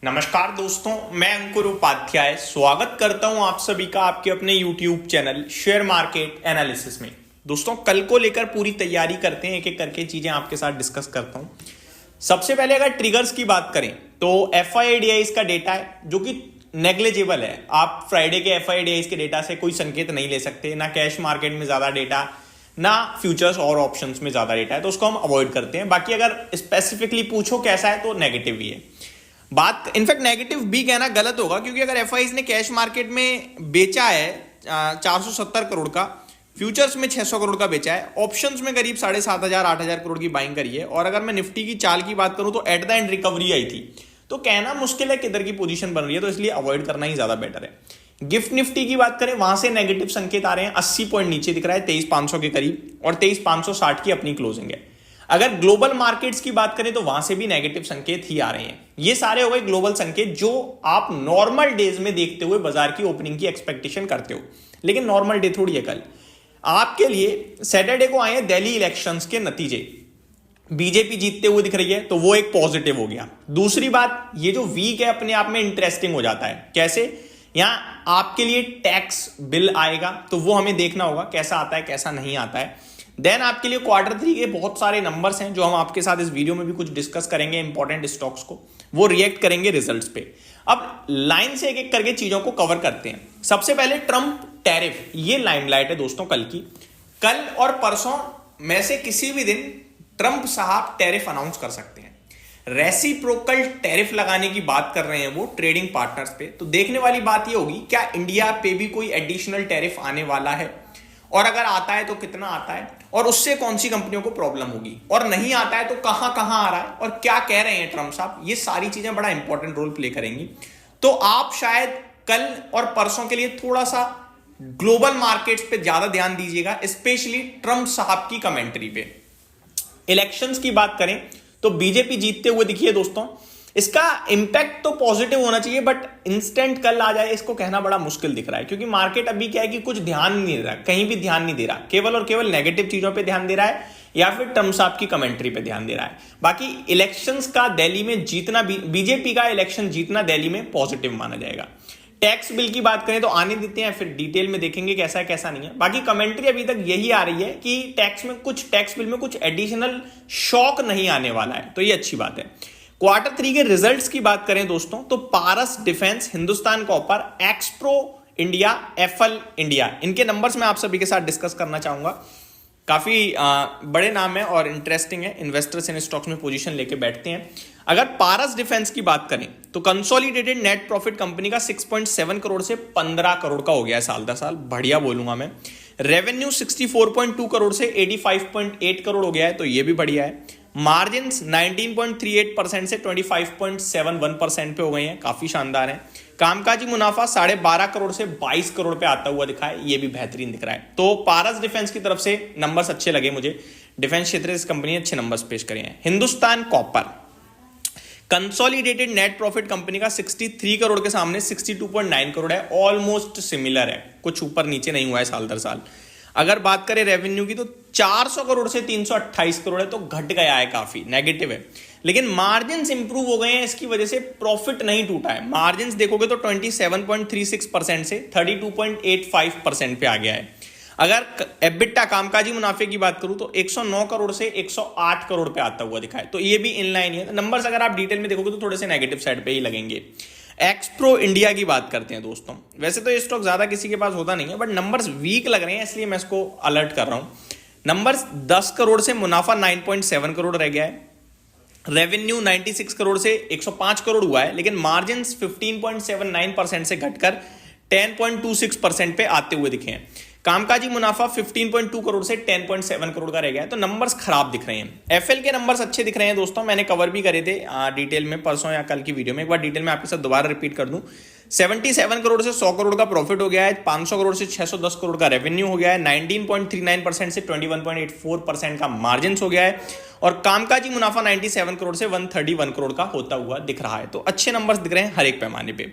नमस्कार दोस्तों, मैं अंकुर उपाध्याय स्वागत करता हूं आप सभी का आपके अपने YouTube channel share market analysis में। दोस्तों, कल को लेकर पूरी तैयारी करते हैं, एक एक करके चीजें आपके साथ डिस्कस करता हूं। सबसे पहले अगर ट्रिगर्स की बात करें तो FIDIs का डेटा है जो कि नेग्लिजिबल है। आप फ्राइडे के FIDIs के डेटा से कोई संकेत नहीं ले सकते, ना कैश मार्केट में ज्यादा डेटा, ना फ्यूचर्स और ऑप्शंस में ज्यादा डेटा है, तो उसको हम अवॉइड करते हैं। बाकी अगर स्पेसिफिकली पूछो कैसा है तो नेगेटिव ही है। बात इनफैक्ट नेगेटिव भी कहना गलत होगा, क्योंकि अगर FIs ने कैश मार्केट में बेचा है 470 करोड़ का, फ्यूचर्स में 600 करोड़ का बेचा है, ऑप्शंस में करीब 7,500 8,000 करोड़ की बाइंग करी है, और अगर मैं निफ्टी की चाल की बात करूं तो एट द एंड रिकवरी आई थी, तो कहना मुश्किल है किधर की पोजीशन बन रही है, तो इसलिए अवॉइड करना ही ज्यादा बेटर है। गिफ्ट निफ्टी की बात करें, वहां से नेगेटिव संकेत आ रहे हैं, 80 पॉइंट नीचे दिख रहा है 23,500 के करीब, और 23,560 की अपनी क्लोजिंग है। अगर ग्लोबल मार्केट्स की बात करें तो वहां से भी नेगेटिव संकेत ही आ रहे हैं। ये सारे हो गए ग्लोबल संकेत जो आप नॉर्मल डेज में देखते हुए बाजार की ओपनिंग की एक्सपेक्टेशन करते हो, लेकिन नॉर्मल डे थोड़ी है कल। आपके लिए सैटरडे को आए हैं दिल्ली इलेक्शंस के नतीजे, बीजेपी जीतते हुए दिख रही है, तो वो एक पॉजिटिव हो गया। दूसरी बात, ये जो वीक है अपने आप में इंटरेस्टिंग हो जाता है। कैसे? यहां आपके लिए टैक्स बिल आएगा, तो वो हमें देखना होगा कैसा आता है कैसा नहीं आता है। देन आपके लिए Q3 के बहुत सारे नंबर्स हैं जो हम आपके साथ इस वीडियो में भी कुछ डिस्कस करेंगे, इंपॉर्टेंट स्टॉक्स को, वो रिएक्ट करेंगे रिजल्ट्स पे। अब लाइन से एक एक करके चीजों को कवर करते हैं। सबसे पहले ट्रंप टैरिफ, ये लाइमलाइट है दोस्तों कल की। कल और परसों में से किसी भी दिन ट्रंप साहब टैरिफ अनाउंस कर सकते हैं। रेसिप्रोकल टैरिफ लगाने की बात कर रहे हैं वो ट्रेडिंग पार्टनर्स पे। तो देखने वाली बात ये होगी, क्या इंडिया पे भी कोई एडिशनल टैरिफ आने वाला है, और अगर आता है तो कितना आता है, और उससे कौन सी कंपनियों को प्रॉब्लम होगी, और नहीं आता है तो कहां कहां आ रहा है, और क्या कह रहे हैं ट्रंप साहब। ये सारी चीजें बड़ा इंपॉर्टेंट रोल प्ले करेंगी। तो आप शायद कल और परसों के लिए थोड़ा सा ग्लोबल मार्केट्स पे ज्यादा ध्यान दीजिएगा, स्पेशली ट्रंप साहब की कमेंट्री पे। इलेक्शंस की बात करें तो बीजेपी जीतते हुए दिखी है दोस्तों। इसका इंपैक्ट तो पॉजिटिव होना चाहिए, बट इंस्टेंट कल आ जाए इसको कहना बड़ा मुश्किल दिख रहा है, क्योंकि मार्केट अभी क्या है कि कुछ ध्यान नहीं दे रहा, कहीं भी ध्यान नहीं दे रहा, केवल और केवल नेगेटिव चीजों पे ध्यान दे रहा है, या फिर ट्रंप साहब की कमेंट्री पे ध्यान दे रहा है। बाकी इलेक्शंस का दिल्ली में जीतना, बीजेपी का इलेक्शन जीतना दिल्ली में पॉजिटिव माना जाएगा। टैक्स बिल की बात करें तो आने देते हैं, फिर डिटेल में देखेंगे कैसा है कैसा नहीं है। बाकी कमेंट्री अभी तक यही आ रही है कि टैक्स बिल में कुछ एडिशनल शॉक नहीं आने वाला है, तो ये अच्छी बात है। Q3 के रिजल्ट्स की बात करें दोस्तों तो Paras defence, Hindustan copper, Xpro India, FL India, इनके नंबर्स मैं आप सभी के साथ डिस्कस करना चाहूंगा। काफी बड़े नाम है और इंटरेस्टिंग है, इन्वेस्टर्स इन स्टॉक्स में पोजीशन लेके बैठते हैं। अगर पारस डिफेंस की बात करें तो कंसोलिडेटेड नेट प्रॉफिट कंपनी का 6.7 करोड़ से 15 करोड़ का हो गया है साल दर साल, बढ़िया बोलूंगा मैं। रेवेन्यू 64.2 करोड़ से 85.8 करोड़ हो गया है, तो ये भी बढ़िया है। मार्जिन 19.38% से 25.71% पे हो गए हैं, काफी शानदार है। कामकाजी मुनाफा 12.5 करोड़ से 22 करोड़ पे आता हुआ दिखा है, ये भी बेहतरीन दिख रहा है। तो पारस डिफेंस की तरफ से नंबर्स अच्छे लगे मुझे, डिफेंस क्षेत्र से इस कंपनी ने अच्छे नंबर्स पेश करे हैं। Hindustan copper, consolidated net profit company का 63 करोड़ के सामने 62.9 करोड़ है, ऑलमोस्ट सिमिलर है, कुछ ऊपर नीचे नहीं हुआ है साल दर साल। अगर बात करें रेवेन्यू की तो 400 करोड़ से 328 करोड़ है, तो घट गया है, काफी नेगेटिव है। लेकिन मार्जिन इंप्रूव हो गए हैं, इसकी वजह से प्रॉफिट नहीं टूटा है। मार्जिन देखोगे तो 27.36% से 32.85% पे आ गया है। अगर एबिटा, कामकाजी मुनाफे की बात करूं तो 109 करोड़ से 108 करोड़ पे आता हुआ दिखा है, तो ये भी इनलाइन है। नंबर्स अगर आप डिटेल में देखोगे तो थोड़े से नेगेटिव साइड पे ही लगेंगे। एक्सप्रो इंडिया की बात करते हैं दोस्तों, वैसे तो ये स्टॉक ज्यादा किसी के पास होता नहीं है, बट नंबर्स वीक लग रहे हैं, इसलिए मैं इसको अलर्ट कर रहा हूं। नंबर्स 10 करोड़ से मुनाफा 9.7 करोड़ रह गया है। रेवेन्यू 96 करोड़ से 105 करोड़ हुआ है, लेकिन मार्जिन 15.79% से घटकर 10.26% पे आते हुए दिखे हैं। कामकाजी मुनाफा 15.2 करोड़ से 10.7 करोड़ का रह गया है, तो नंबर्स खराब दिख रहे हैं। एफएल के नंबर्स अच्छे दिख रहे हैं दोस्तों, मैंने कवर भी करे थे डिटेल में परसों या कल की वीडियो में, एक बार डिटेल में आपके साथ दोबारा रिपीट कर दूं। 77 करोड़ से 100 करोड़ का प्रॉफिट हो गया है, 500 करोड़ से 610 करोड़ का रेवेन्यू हो गया है, 19.39% से 21.84% का मार्जिन हो गया है, और कामकाजी मुनाफा 97 करोड़ से 131 करोड़ का होता हुआ दिख रहा है। तो अच्छे नंबर्स दिख रहे हैं हर एक पैमाने पे।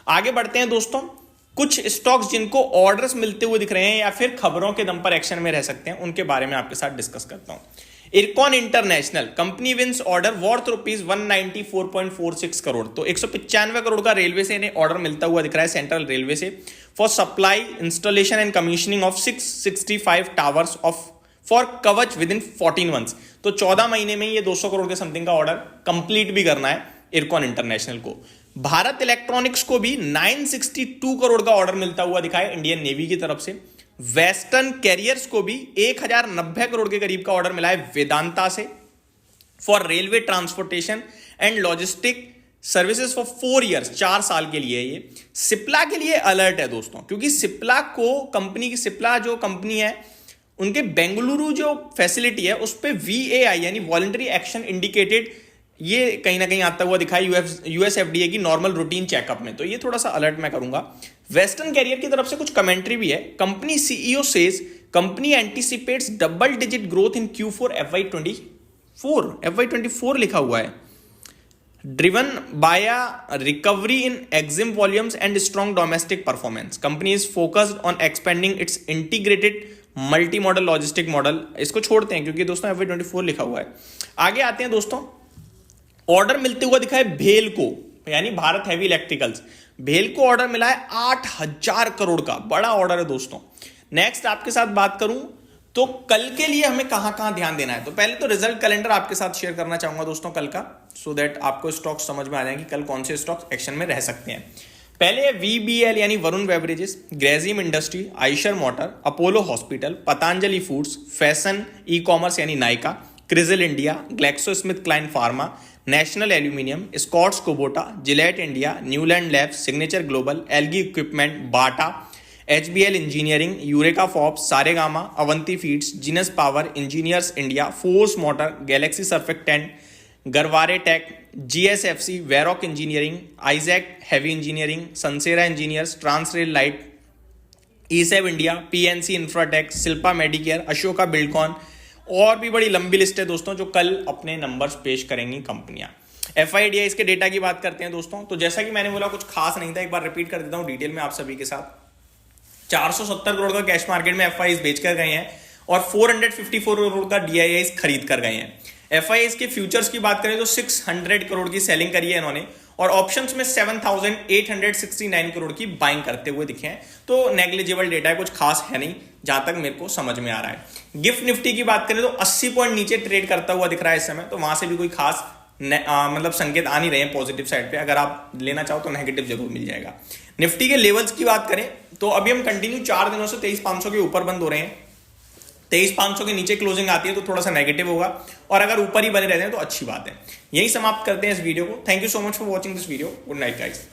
आगे बढ़ते हैं दोस्तों, कुछ स्टॉक्स जिनको ऑर्डर्स मिलते हुए दिख रहे हैं या फिर खबरों के दम पर एक्शन में रह सकते हैं, उनके बारे में आपके साथ डिस्कस करता हूं। IRCON international company wins order worth rupees 194.46 crore. तो 195 करोड़ का रेलवे से इन्हें ऑर्डर मिलता हुआ दिख रहा है सेंट्रल रेलवे से for supply installation and commissioning of 665 towers of for कवच विद इन 14 मंथ्स। तो 14 महीने में ये 200 करोड़ के समथिंग का ऑर्डर कंप्लीट भी करना है इरकॉन इंटरनेशनल को। भारत इलेक्ट्रॉनिक्स को भी 962 करोड़ का ऑर्डर मिलता हुआ दिखा है इंडियन नेवी की तरफ से। वेस्टर्न कैरियर्स को भी 1090 करोड़ के करीब का ऑर्डर मिला है वेदांता से for railway transportation and logistic services for 4 years, 4 साल के लिए। ये सिप्ला के लिए अलर्ट है दोस्तों, क्योंकि सिप्ला को कंपनी की सिप्ला जो कंपनी है उनके बेंगलुरु जो फैसिलिटी है उस पर VAI यानी वॉलंटरी एक्शन इंडिकेटेड ये कहीं ना कहीं आता हुआ दिखा है US FDA की नॉर्मल रूटीन चेकअप में। तो ये थोड़ा सा अलर्ट मैं करूंगा। वेस्टर्न कैरियर की तरफ से कुछ कमेंट्री भी है। Company CEO says company anticipates double digit growth in Q4 FY24 लिखा हुआ है, driven by recovery in EXIM volumes and strong domestic performance. Company is focused on expanding its integrated multi modal logistic model. इसको छोड़ते हैं क्योंकि दोस्तों FY24 लिखा हुआ है। आगे आते हैं दोस्तों, ऑर्डर मिलते हुआ दिखा है भेल को, यानी भारत हैवी इलेक्ट्रिकल्स। भेल को ऑर्डर मिला है 8000 करोड़ का, बड़ा ऑर्डर है दोस्तों। नेक्स्ट आपके साथ बात करूं तो कल के लिए हमें कहां कहां ध्यान देना है। तो पहले तो रिजल्ट कैलेंडर आपके साथ शेयर करना चाहूंगा दोस्तों कल का, सो दैट आपको स्टॉक समझ में आ जाएंगे कल कौन से स्टॉक एक्शन में रह सकते हैं। पहले VBL यानी Varun beverages, Grasim industry, Eicher motor, Apollo hospital, Patanjali foods, fashion e commerce यानी नायका, क्रिजल India, Glaxo Smith Kline pharma, national aluminium, Escorts Kubota, Gillette India, Neuland labs, signature global, Elgi equipment, Bata, HBL engineering, Eureka Forbes, Saregama, Avanti feeds, Genus power, engineers India, force motor, Galaxy surfactant, Garware tech, GSFC, Varroc engineering, ISGEC heavy engineering, Sansera engineers, Transrail light, ESAB India, PNC infratech, Shilpa Medicare, Ashoka Buildcon और भी बड़ी लंबी list है दोस्तों जो कल अपने numbers पेश करेंगी कंपनियां। FIDIs के डेटा की बात करते हैं दोस्तों, तो जैसा कि मैंने बोला कुछ खास नहीं था, एक बार रिपीट कर देता हूं डिटेल में आप सभी के साथ। 470 करोड़ का कैश मार्केट में FIs बेच कर गए हैं और 454 करोड़ का DIIs खरीद कर गए हैं। FIs के फ्यूचर्स की बात करें तो 600 करोड़ की सेलिंग करी है इन्होंने और ऑप्शंस में 7869 करोड़ की बाइंग करते हुए दिखे हैं। तो नेग्लिजिबल डेटा है, कुछ खास है नहीं जहां तक मेरे को समझ में आ रहा है। गिफ्ट निफ्टी की बात करें तो 80 पॉइंट नीचे ट्रेड करता हुआ दिख रहा है इस समय, तो वहां से भी कोई खास मतलब संकेत आ नहीं रहे हैं पॉजिटिव साइड पे। अगर आप लेना चाहो तो नेगेटिव जरूर मिल जाएगा। निफ्टी के लेवल्स की बात करें तो अभी हम कंटिन्यू 4 दिनों से 23,500 के ऊपर बंद हो रहे हैं। 23,500 के नीचे क्लोजिंग आती है तो थोड़ा सा नेगेटिव होगा और अगर ऊपर ही बने रहते हैं तो अच्छी बात है। यही समाप्त करते हैं इस वीडियो को। Thank you so much for watching this video. Good night guys.